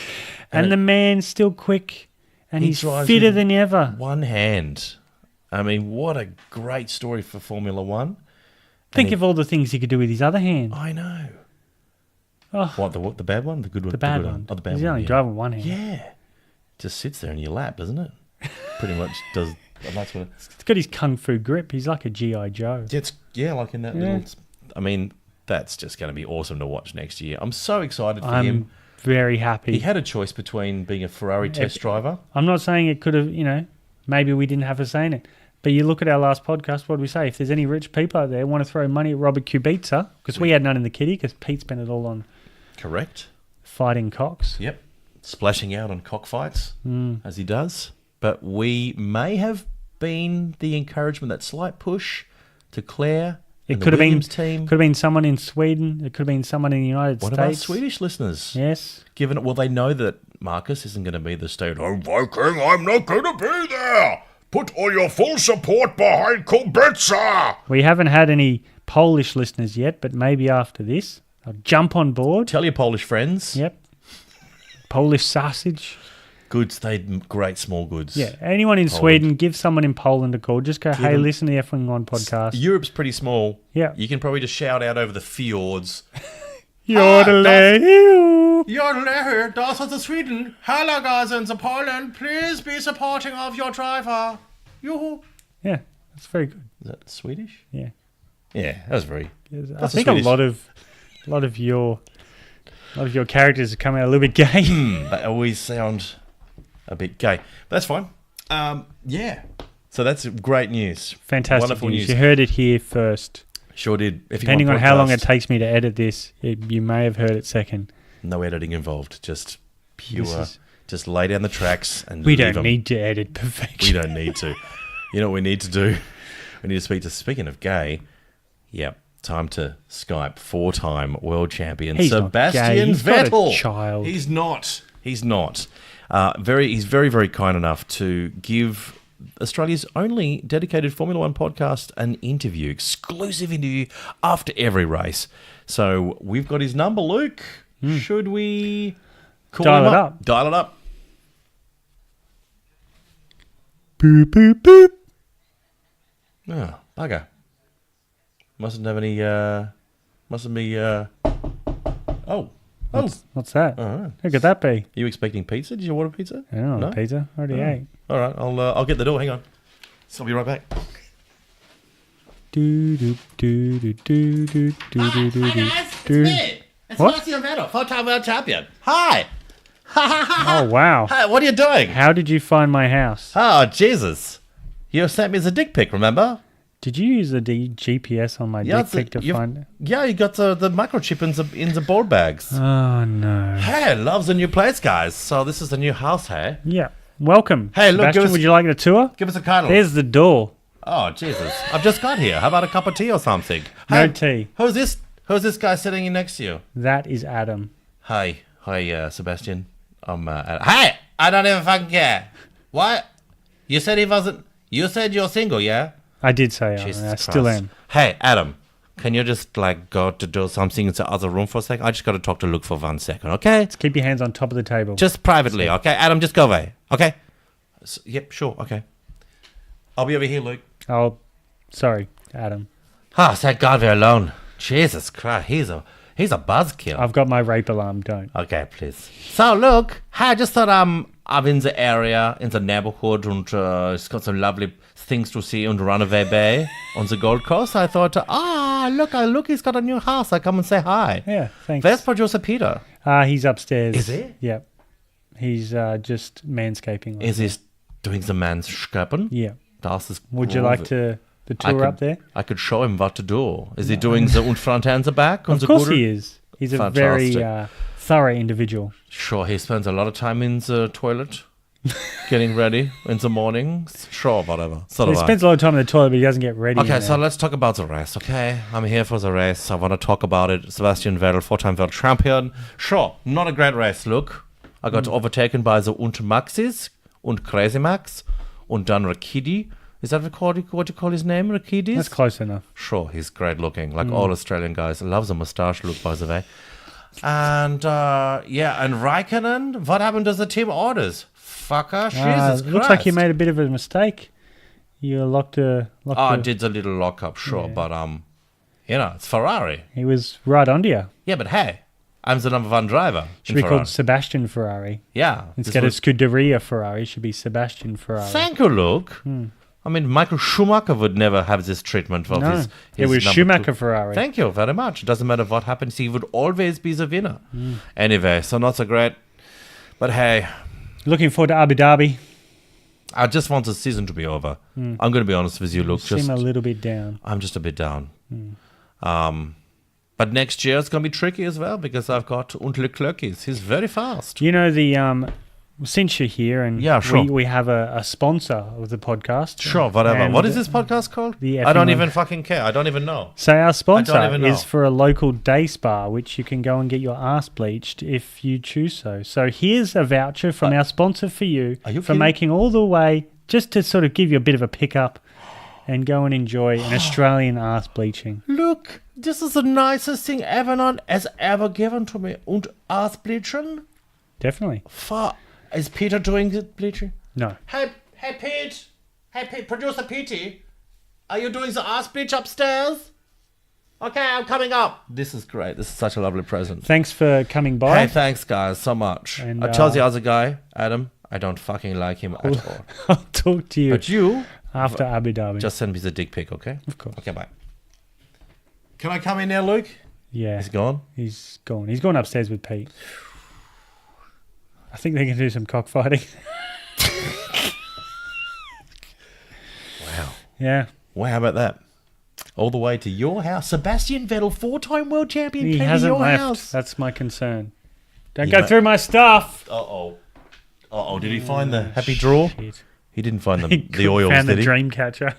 And the man's still quick. And he's fitter than ever. One hand. I mean, what a great story for Formula One. Think of all the things he could do with his other hand. I know. Oh. What, the bad one? The good one? The bad one. Oh, the bad He's one. only driving one hand. Yeah. Just sits there in your lap, doesn't it? Pretty much does. That's what it's got his kung fu grip. He's like a G.I. Joe. Like in that little... I mean, that's just going to be awesome to watch next year. I'm so excited for him. I'm very happy. He had a choice between being a Ferrari test driver. I'm not saying it could have, maybe we didn't have a say in it. But you look at our last podcast, what did we say? If there's any rich people out there who want to throw money at Robert Kubica, because we had none in the kitty, because Pete spent it all on... Correct. Fighting cocks. Yep. Splashing out on cockfights, as he does. But we may have been the encouragement, that slight push to Claire and the Williams team. Could have been someone in Sweden. It could have been someone in the United States. What about Swedish listeners? Yes. Well, they know that Marcus isn't going to be the stay-at-home Viking. I'm not going to be there. Put all your full support behind Kubica. We haven't had any Polish listeners yet, but maybe after this, they'll jump on board. Tell your Polish friends. Yep. Polish sausage. Goods, they great small goods. Yeah. Anyone in Sweden, give someone in Poland a call. Just go, hey, listen to the F1 podcast. Europe's pretty small. Yeah. You can probably just shout out over the fjords. Yodelay. Yodelay, das ist Sweden. Hello, guys in Poland. Please be supporting of your driver. Yoo-hoo. Yeah, that's very good. Is that Swedish? Yeah. Yeah, that was very... I That's think Swedish. a lot of your characters have come out a little bit gay. They always sound a bit gay. But that's fine. Yeah. So that's great news. Fantastic Wonderful news. news. You heard it here first. Sure did. If you Depending want on how long podcast, it takes me to edit this, you may have heard it second. no editing involved. Just pure. This is- Just lay down the tracks and We leave don't 'em. need to edit We perfection. don't need to. You know what we need to do? We need to speak to... Speaking of gay, yep, time to Skype 4-time world champion He's not gay. Sebastian He's got a Vettel. child. He's not. He's not. He's very, very kind enough to give Australia's only dedicated Formula One podcast an interview, exclusive interview after every race. So we've got his number, Luke. Should we call Dial him it up? up. Dial it up. Boop, boop, boop. Oh, bugger. Mustn't have any, mustn't be, oh. What's that? All right. Who could that be? Are you expecting pizza? Did you order pizza? I don't know, No? Peter. I already ate. All right, I'll get the door. Hang on. So I'll be right back. Do, do, do, do, do, do, do, do, do, do. It's What? Sebastian Vettel, 4-time world champion. Hi. Oh, wow. Hi, what are you doing? How did you find my house? Oh, Jesus. You sent me as a dick pic, remember? Did you use the GPS on my dick pic to find it? Yeah, you got the microchip in the board bags. Oh, no. Hey, love's a new place, guys. So this is the new house, hey? Yeah. Welcome. Hey, look, Sebastian, give us- would you like a tour? Give us a cuddle. There's the door. Oh, Jesus. I've just got here. How about a cup of tea or something? No Hey, tea. Who's this guy sitting in next to you? That is Adam. Hi, Sebastian. I'm Hey, I don't even fucking care. What? You said he wasn't. You said you're single, yeah? I did say Jesus I still Christ. am. Hey, Adam, can you just go to do something in the other room for a second? I just got to talk to Luke for 1 second, okay? Keep your hands on top of the table. Just privately, okay? Adam, just go away, okay? Yep, sure, okay. I'll be over here, Luke. Oh, sorry, Adam. Thank God we're alone. Jesus Christ, he's a buzzkill. I've got my rape alarm. Don't. Okay, please. So, look, I just thought I'm in the area, in the neighborhood, and it's got some lovely things to see on Runaway Bay on the Gold Coast. I thought, look, he's got a new house. I come and say hi. Yeah, thanks. Where's producer Peter? He's upstairs. Is he? Yep. He's just manscaping. Is he doing the manscaping? Yeah. Das ist Would you like to the tour up there? I could show him what to do. Is he doing the front and the back? On Of the course Guru? he is. He's a very Fantastic. thorough individual. Sure, he spends a lot of time in the toilet, getting ready in the mornings. Sure, whatever. So He do I. spends a lot of time in the toilet, but he doesn't get ready. Okay, in so there. let's talk about the race, okay? I'm here for the race. I want to talk about it. Sebastian Vettel, 4-time world champion. Sure, not a great race, look. I got overtaken by the und Maxis und Crazy Max und dann Rakidi. Is that what you call his name, Rakidis? That's close enough. Sure, he's great looking, like all Australian guys. Loves a moustache look, by the way. And, and Raikkonen, what happened to the team orders? Fucker, Jesus Christ. Looks like you made a bit of a mistake. You locked a. I did the little lockup, sure, but it's Ferrari. He was right onto you. Yeah, but hey, I'm the number 1 driver. Should in be Ferrari. called Sebastian Ferrari. Yeah. Instead of Scuderia Ferrari, it should be Sebastian Ferrari. Thank you, Luke. I mean, Michael Schumacher would never have this treatment. Well, No, his it was number Schumacher 2. Ferrari. Thank you very much. It doesn't matter what happens. He would always be the winner. Anyway, so not so great. But hey, Looking forward to Abu Dhabi. I just want the season to be over. I'm going to be honest with you, Luke. Seem a little bit down. I'm just a bit down. But next year it's going to be tricky as well because I've got Leclerc. He's very fast. You know the since you're here and Yeah, sure. we have a sponsor of the podcast. Sure, whatever. And What is this podcast called? the I don't effing- even fucking care. I don't even know. So our sponsor even know. is for a local day spa, which you can go and get your ass bleached if you choose so. So here's a voucher from our sponsor for you Are you for kidding? making all the way just to sort of give you a bit of a pickup and go and enjoy an Australian ass bleaching. Look, this is the nicest thing anyone has ever given to me. Und ass bleaching? Definitely. Is Peter doing the bleaching? No. Hey, Pete. Hey, Pete, producer Petey. Are you doing the ass bleach upstairs? Okay, I'm coming up. This is great. This is such a lovely present. Thanks for coming by. Hey, thanks, guys, so much. And, I told the other guy, Adam, I don't fucking like him at all. I'll talk to you But you after Abu Dhabi. just send me the dick pic, okay? Of course. Okay, bye. Can I come in now, Luke? Yeah. He's gone? He's gone. He's gone upstairs with Pete. I think they can do some cockfighting. Wow. Yeah. Wow, how about that? All the way to your house. Sebastian Vettel, 4-time world champion, He came to hasn't your left. house. That's my concern. Don't Yeah, go through my stuff. Uh-oh. Uh-oh, did he find the happy drawer? Shit. He didn't find He the oils, found did the he? dream catcher.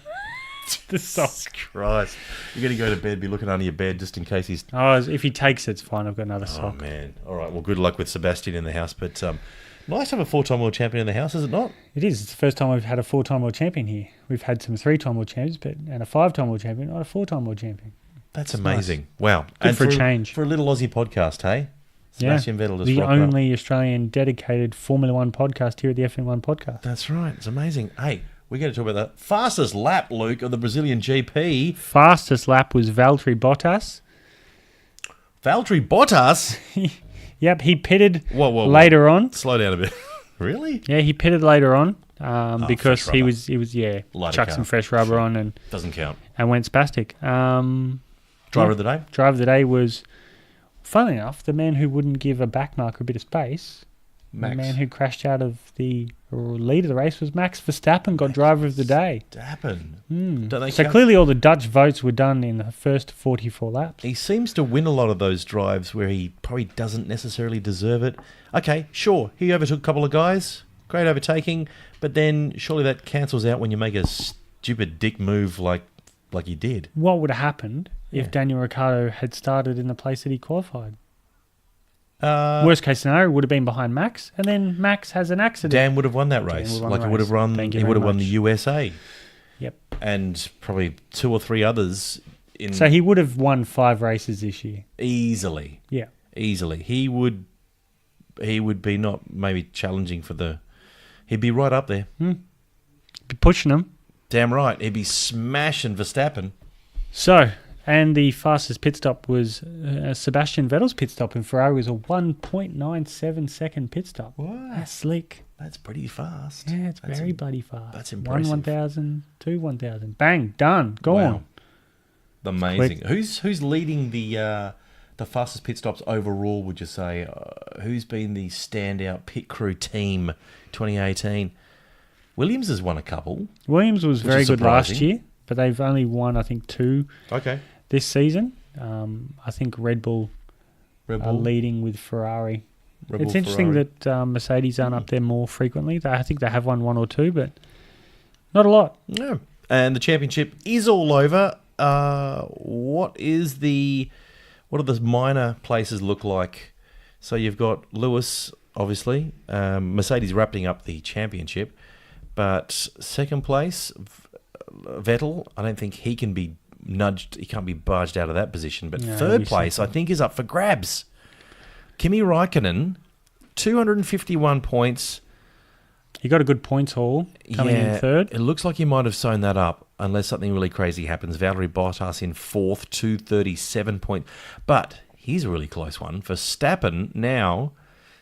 The sock. Christ. You're going to go to bed, be looking under your bed just in case he's... Oh, if he takes it, it's fine. I've got another Oh, sock. man. All right, well, good luck with Sebastian in the house. But nice to have a 4-time world champion in the house, is it not? It is. It's the first time we've had a 4-time world champion here. We've had some 3-time world champions, and a 5-time world champion, not a 4-time world champion. That's It's amazing. nice. Wow. Good for a change. For a little Aussie podcast, hey? Sebastian Vettel just the rocking up. only Australian dedicated Formula One podcast here at the FN1 podcast. That's right. It's amazing. Hey, we're going to talk about the fastest lap, Luke, of the Brazilian GP. Fastest lap was Valtteri Bottas. Valtteri Bottas? Yep, he pitted Whoa. later on. Slow down a bit. Really? Yeah, he pitted later on because fresh he rubber. was Light chucked car. some fresh rubber on and Doesn't count. went spastic. Driver of the day? Driver of the day was, funnily enough, the man who wouldn't give a backmarker a bit of space. Max. The man who crashed out of the lead of the race was Max Verstappen, got driver of the day. Don't they So count? clearly all the Dutch votes were done in the first 44 laps. He seems to win a lot of those drives where he probably doesn't necessarily deserve it. Okay, sure, he overtook a couple of guys. Great overtaking. But then surely that cancels out when you make a stupid dick move like he did. What would have happened if Yeah. Daniel Ricciardo had started in the place that he qualified? Uh, Worst case scenario would have been behind Max, and then Max has an accident. Dan would have won that Dan race. would have won Like the he would have race. run. Thank you He would very have won the much. USA. Yep. And probably 2 or 3 others in So he would have won 5 races this year. easily. Yeah. Easily. He would be not maybe challenging for the... He'd be right up there. Be pushing him. Damn right. He'd be smashing Verstappen. So, and the fastest pit stop was Sebastian Vettel's pit stop in Ferrari was a 1.97 second pit stop. What? That's slick. That's pretty fast. Yeah, it's That's very bloody fast. that's 1,000, 1,000. Bang, done. Go Wow. on. Amazing. Who's leading the fastest pit stops overall, would you say? Who's been the standout pit crew team 2018? Williams has won a couple. Williams was Which very is good last surprising. year, but they've only won, I think, 2 Okay. this season. I think Red Bull Red are Bull. leading with Ferrari. Red It's Bull, interesting Ferrari. that Mercedes aren't up there more frequently. I think they have won 1 or 2, but not a lot. Yeah. And the championship is all over. What do the minor places look like? So you've got Lewis, obviously. Mercedes wrapping up the championship. But second place, Vettel, I don't think he can be nudged. He can't be barged out of that position. But No, he'll third be place, I second. think, is up for grabs. Kimi Räikkönen, 251 points. You got a good points haul coming in third. It looks like he might have sewn that up unless something really crazy happens. Valtteri Bottas in fourth, 237 points. But here's a really close one. Verstappen now,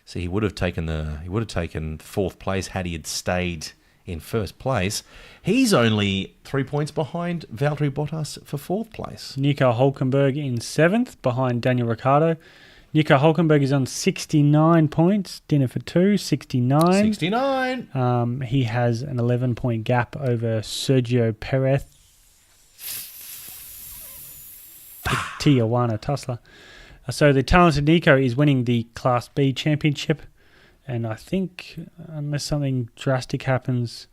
see, he would have taken fourth place had he had stayed in first place. He's only 3 points behind Valtteri Bottas for fourth place. Nico Hulkenberg in 7th behind Daniel Ricciardo. Nico Hulkenberg is on 69 points. Dinner for 2, 69. 69. He has an 11-point gap over Sergio Perez. Tijuana Tesla. So the talented Nico is winning the Class B championship. And I think, unless something drastic happens,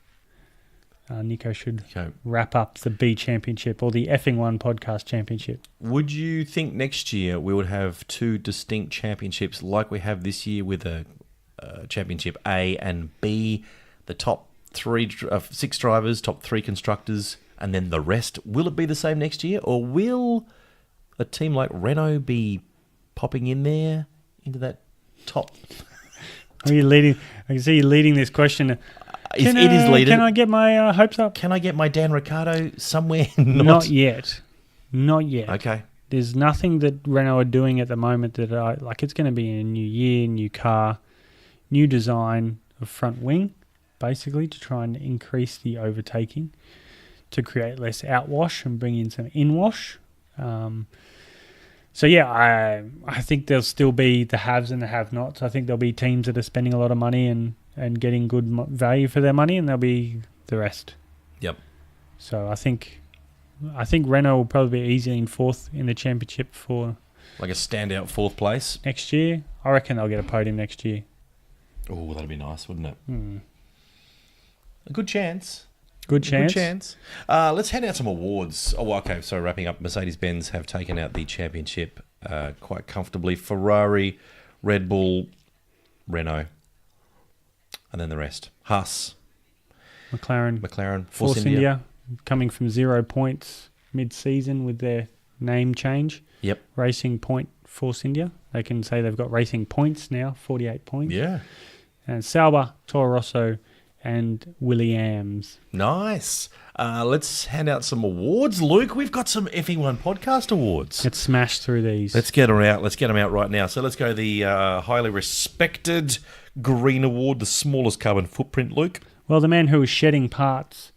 Nico should Okay. wrap up the B championship or the F1 podcast championship. Would you think next year we would have 2 distinct championships like we have this year with a championship A and B, the top 6 drivers, top 3 constructors, and then the rest? Will it be the same next year, or will a team like Renault be popping in there into that top? Are you leading? I can see you leading this question. It is leading. Can I get my hopes up? Can I get my Dan Ricciardo somewhere? Not yet. Not yet. Okay. There's nothing that Renault are doing at the moment that I like. It's going to be a new year, new car, new design of front wing, basically to try and increase the overtaking, to create less outwash and bring in some inwash. So yeah, I think there'll still be the haves and the have-nots. I think there'll be teams that are spending a lot of money and getting good value for their money, and there'll be the rest. Yep. So I think Renault will probably be easily in fourth in the championship for Like a standout fourth place. next year. I reckon they'll get a podium next year. Oh, that'd be nice, wouldn't it? A good chance. Good chance. Good chance. Let's hand out some awards. Oh, okay. So wrapping up, Mercedes-Benz have taken out the championship quite comfortably. Ferrari, Red Bull, Renault, and then the rest. Haas, McLaren, Force India. coming from 0 points mid-season with their name change. Yep. Racing Point Force India. They can say they've got racing points now, 48 points. Yeah. And Sauber, Toro Rosso, and Williams. Nice. Let's hand out some awards. Luke, we've got some FE1 podcast awards. Let's smash through these. Let's get them out. Let's get them out right now. So let's go the highly respected Green Award, the smallest carbon footprint, Luke. Well, the man who was shedding parts,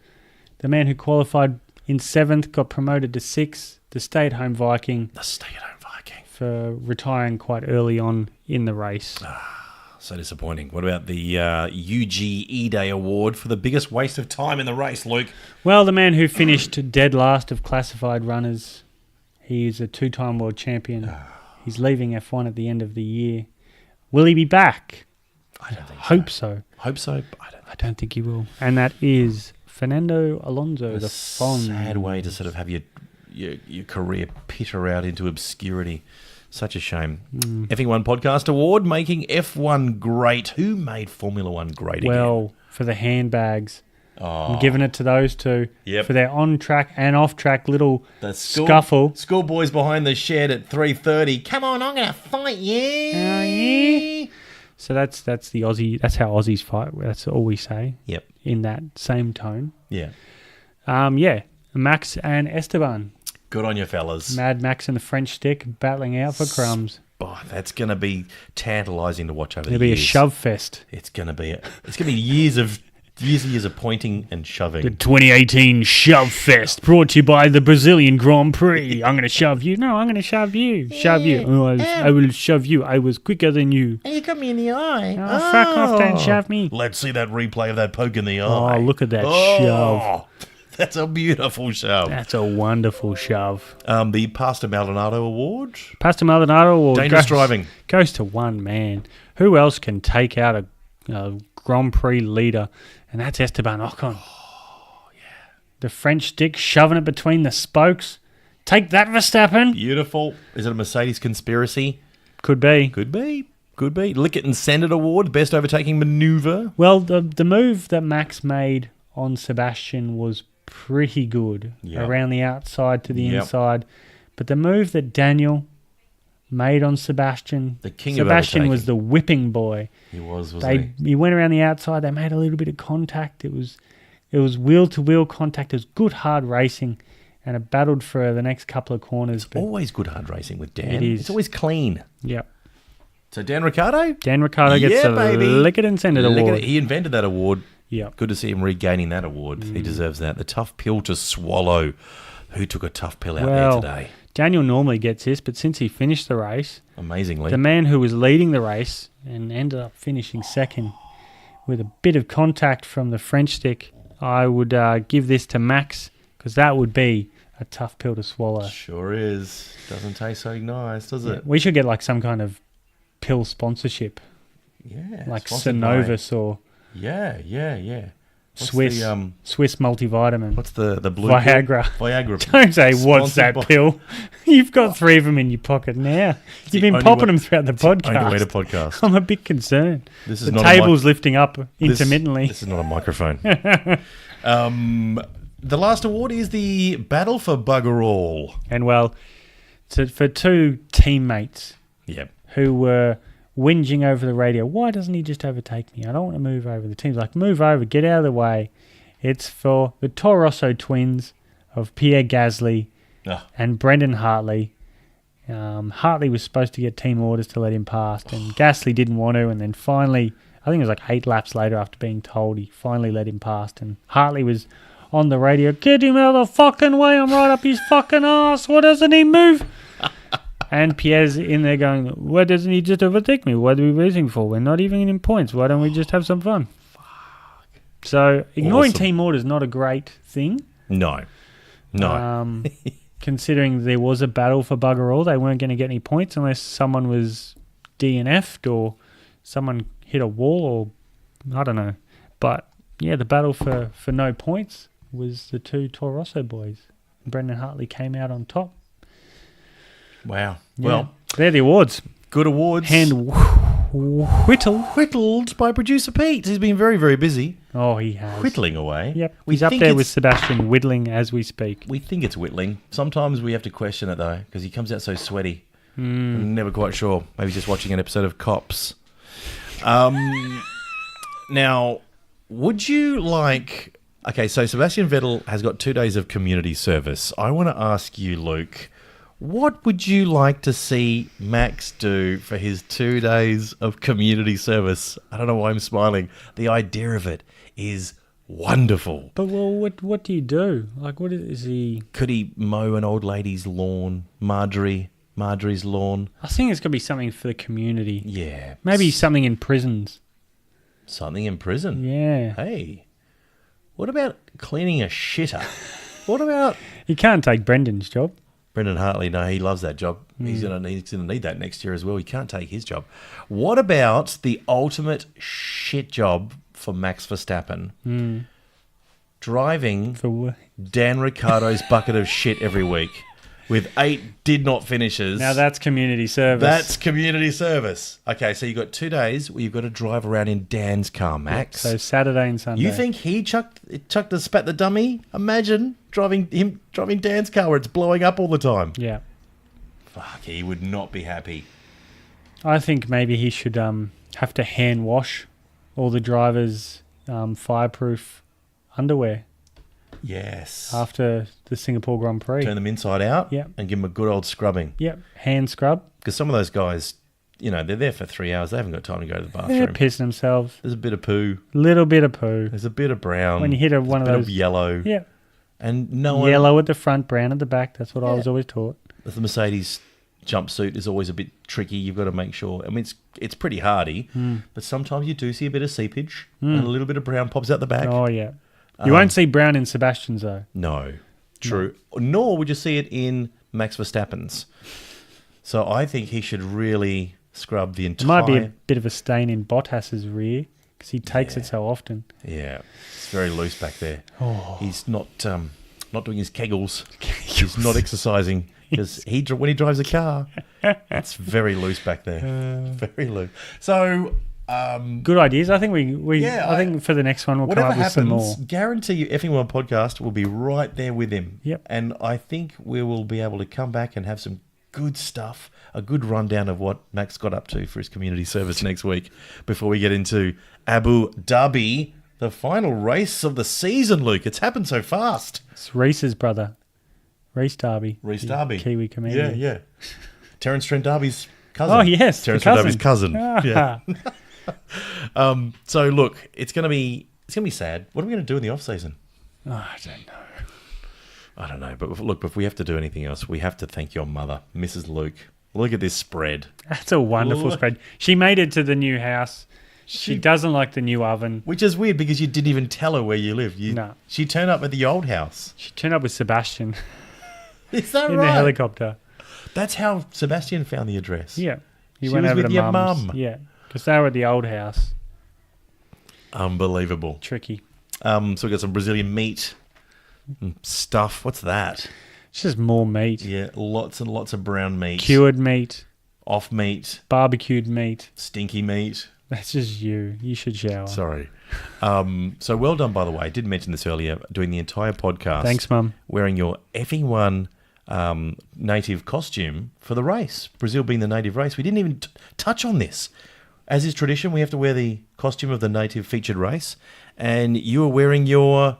the man who qualified in 7th, got promoted to 6th, the stay-at-home Viking. The stay-at-home Viking. For retiring quite early on in the race. So disappointing. What about the UGE Day Award for the biggest waste of time in the race, Luke? Well, the man who finished dead last of classified runners, he is a 2-time world champion. He's leaving F1 at the end of the year. Will he be back? I don't think Hope so. Hope so, but I don't think he will. And that is Fernando Alonso, the Fon. sad way to sort of have your career peter out into obscurity. Such a shame. FE1 Podcast Award, making F1 great. Who made Formula 1 great again? Well, for the handbags. I'm giving it to those two. Yep. For their on-track and off-track little The scuffle. Schoolboys behind the shed at 3:30. Come on, I'm going to fight you. Yeah. So that's the Aussie. That's how Aussies fight. That's all we say. Yep. In that same tone. Yeah. Max and Esteban. Good on you, fellas. Mad Max and the French stick battling out for crumbs. Oh, that's going to be tantalising to watch over It'll the be years. a shove fest. It's going to be years of pointing and shoving. The 2018 Shove Fest, brought to you by the Brazilian Grand Prix. I'm going to shove you. No, I'm going to shove you. Shove you. Oh, I will shove you. I was quicker than you. You got me in the eye. Oh, fuck off, don't shove me. Let's see that replay of that poke in the Oh, eye. look at that shove. That's a beautiful shove. That's a wonderful shove. The Pastor Maldonado Award. Pastor Maldonado Award Dangerous driving. Goes to one man. Who else can take out a Grand Prix leader? And that's Esteban Ocon. Oh, yeah. The French stick shoving it between the spokes. Take that, Verstappen. Beautiful. Is it a Mercedes conspiracy? Could be. Could be. Lick It and Send It Award, Best Overtaking Maneuver. Well, the move that Max made on Sebastian was pretty good. Yep. Around the outside to the inside. But the move that Daniel made on Sebastian, The king Sebastian of was the whipping boy. He wasn't he? He went around the outside. They made a little bit of contact. It was wheel-to-wheel contact. It was good, hard racing, and it battled for the next couple of corners. It's always good hard racing with Dan. It is. It's always clean. Yep. So Dan Ricciardo? Dan Ricciardo gets the baby. Lick It and Send It award. He invented that award. Yep. Good to see him regaining that award. He deserves that. The tough pill to swallow. Who took a tough pill out there today? Daniel normally gets this, but since he finished the race, Amazingly. the man who was leading the race and ended up finishing second with a bit of contact from the French stick, I would give this to Max, because that would be a tough pill to swallow. Sure is. Doesn't taste so nice, does it? We should get like some kind of pill sponsorship, Yeah. like sponsored Synovus or by- Yeah. What's Swiss the, Swiss multivitamin. what's the blue Viagra. pill? Viagra. Don't say, what's Sponsored that by- pill? You've got 3 of them in your pocket now. You've been only popping way- them throughout the Only way to podcast. podcast. I'm a bit concerned. This is The not table's lifting up This intermittently. is not a microphone. The last award is the Battle for Bugger All. And well, for 2 teammates Yep. who were whinging over the radio, why doesn't he just overtake me? I don't want to move over. The team's like, move over, get out of the way. It's for the Toro Rosso twins of Pierre Gasly and Brendan Hartley. Hartley was supposed to get team orders to let him past, and Gasly didn't want to, and then finally, I think it was like 8 laps later after being told, he finally let him past, and Hartley was on the radio, get him out of the fucking way, I'm right up his fucking ass, why doesn't he move? And Pierre's in there going, why doesn't he just overtake me? What are we racing for? We're not even in points. Why don't we just have some fun? So ignoring Awesome. team order is not a great thing. No. Considering there was a battle for bugger all, they weren't going to get any points unless someone was DNF'd or someone hit a wall or I don't know. But yeah, the battle for no points was the two Toro Rosso boys. Brendan Hartley came out on top. Wow. Yeah. Well, they're the awards. good awards. Whittled by producer Pete. He's been very, very busy. Oh, he has. Whittling away. Yep. We He's up think there it's- with Sebastian whittling as we speak. We think it's whittling. Sometimes we have to question it, though, because he comes out so sweaty. I'm never quite sure. Maybe just watching an episode of Cops. Now, would you like... Okay, so Sebastian Vettel has got 2 days of community service. I want to ask you, Luke, what would you like to see Max do for his 2 days of community service? I don't know why I'm smiling. The idea of it is wonderful. But well, what do you do? Like, what is he? Could he mow an old lady's lawn? Marjorie's lawn? I think it's got to be something for the community. Yeah. Maybe something in prisons. Something in prison. Yeah. Hey, what about cleaning a shitter? What about He can't take Brendan's job. Brendan Hartley? No, he loves that job. He's gonna need that next year as well. He can't take his job. What about the ultimate shit job for Max Verstappen? Driving For Dan Ricciardo's bucket of shit every week with 8 did not finishes. now that's community service. That's community service. Okay, so you've got 2 days where you've got to drive around in Dan's car, Max. So Saturday and Sunday. You think he chucked the spat the dummy? Imagine driving Dan's car where it's blowing up all the time. Yeah. Fuck, he would not be happy. I think maybe he should have to hand wash all the drivers' fireproof underwear Yes. after the Singapore Grand Prix. Turn them inside out Yep. and give them a good old scrubbing. Yep. Hand scrub. Because some of those guys, they're there for 3 hours. They haven't got time to go to the They're bathroom. pissing themselves. There's a bit of poo. Little bit of poo. There's a bit of brown. When you hit one of bit those. of yellow. Yeah. And no one... Yellow at the front, brown at the back. That's what I Yeah. was always taught. The Mercedes jumpsuit is always a bit tricky. You've got to make sure. I mean, it's pretty hardy, but sometimes you do see a bit of seepage and a little bit of brown pops out the back. Oh, yeah. You won't see brown in Sebastian's, though. No, true. Nor would you see it in Max Verstappen's. So I think he should really scrub the It entire... might be a bit of a stain in Bottas's rear because he takes it so often. Yeah, it's very loose back there. Oh. He's not doing his kegels. He's not exercising. Because when he drives a car, it's very loose back there. Very loose. So... Good ideas. I think Yeah, I think for the next one we'll come whatever up with some more. happens, guarantee you F1 podcast will be right there with him. Yep. And I think we will be able to come back and have some good stuff, a good rundown of what Max got up to for his community service next week before we get into Abu Dhabi, the final race of the season, Luke. It's happened so fast. It's Reese's brother, Reese Darby. Reece the Darby. Kiwi comedian. Yeah. Terence Trent D'Arby's cousin. Oh, yes. Terence the Trent D'Arby's cousin. cousin. Yeah. So look, it's gonna be sad. What are we gonna do in the off season? Oh, I don't know. I don't know, but look, if we have to do anything else, we have to thank your mother, Mrs. Luke. Look at this spread. That's a wonderful Look. spread. She made it to the new house. She She- doesn't like the new oven. Which is weird because you didn't even tell her where you live. No. She turned up at the old house. She turned up with Sebastian Is that in right? the helicopter. That's how Sebastian found the address. Yeah. He She went was over with to your Mum's. mum. Yeah. Because they were at the old house. Unbelievable. Tricky. So we got some Brazilian meat and stuff. What's that? It's just more meat. Yeah, lots and lots of brown meat. Cured meat. Off meat. Barbecued meat. Stinky meat. That's just you. You should shower. Sorry. So well done, by the way. I did mention this earlier. Doing the entire podcast. Thanks, Mum. Wearing your F1 native costume for the race. Brazil being the native race. We didn't even touch on this. As is tradition, we have to wear the costume of the native featured race. And you were wearing your,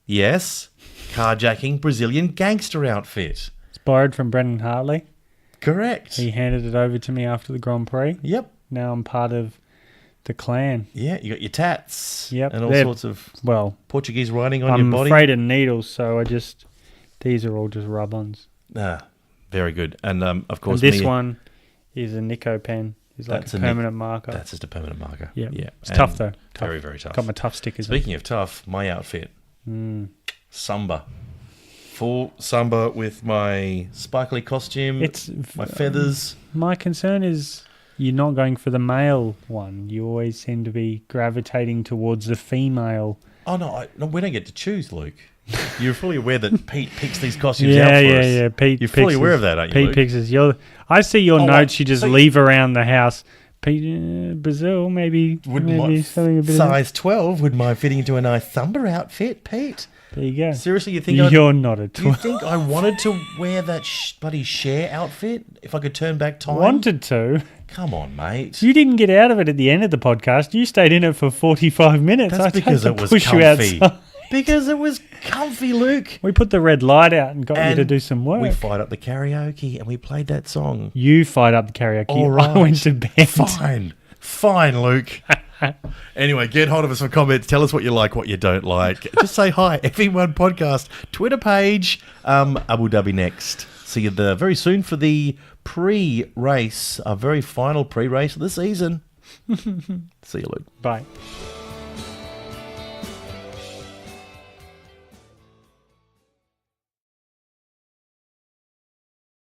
yes, carjacking Brazilian gangster outfit. It's borrowed from Brendan Hartley. Correct. He handed it over to me after the Grand Prix. Yep. Now I'm part of the clan. Yeah, you got your tats. Yep. And all They're- sorts of Well, Portuguese writing on I'm your body. afraid of needles, so these are all just rub-ons. Ah, very good. And of And course, this one is a Nico pen. It's like That's a a permanent marker. That's just a permanent marker. Yeah. Yeah. It's tough, though. Tough. Very, very tough. Got my tough stickers. Speaking of tough, my outfit. Samba. Full Samba with my sparkly costume, my feathers. My concern is you're not going for the male one. You always seem to be gravitating towards the female. Oh, no, we don't get to choose, Luke. You're fully aware that Pete picks these costumes out for us. Yeah. Pete You're fully aware of that, aren't you, Pete Luke? picks us. I see your notes you just so leave around the house. Pete, Brazil, maybe something a bit size 12, would mind fitting into a nice Samba outfit, Pete? There you go. Seriously, you think you're not a 12? You think I wanted to wear that bloody Cher outfit if I could turn back time? Wanted to? Come on, mate. You didn't get out of it at the end of the podcast. You stayed in it for 45 minutes. That's because it was push comfy. You outside. Because it was comfy, Luke. We put the red light out and got you to do some work. We fired up the karaoke and we played that song. You fired up the karaoke. All right. I went to bed. Fine, Luke. Anyway, get hold of us for comments. Tell us what you like, what you don't like. Just say hi. Everyone Podcast Twitter page. Abu Dhabi next. See you there very soon for the pre-race, our very final pre-race of the season. See you, Luke. Bye.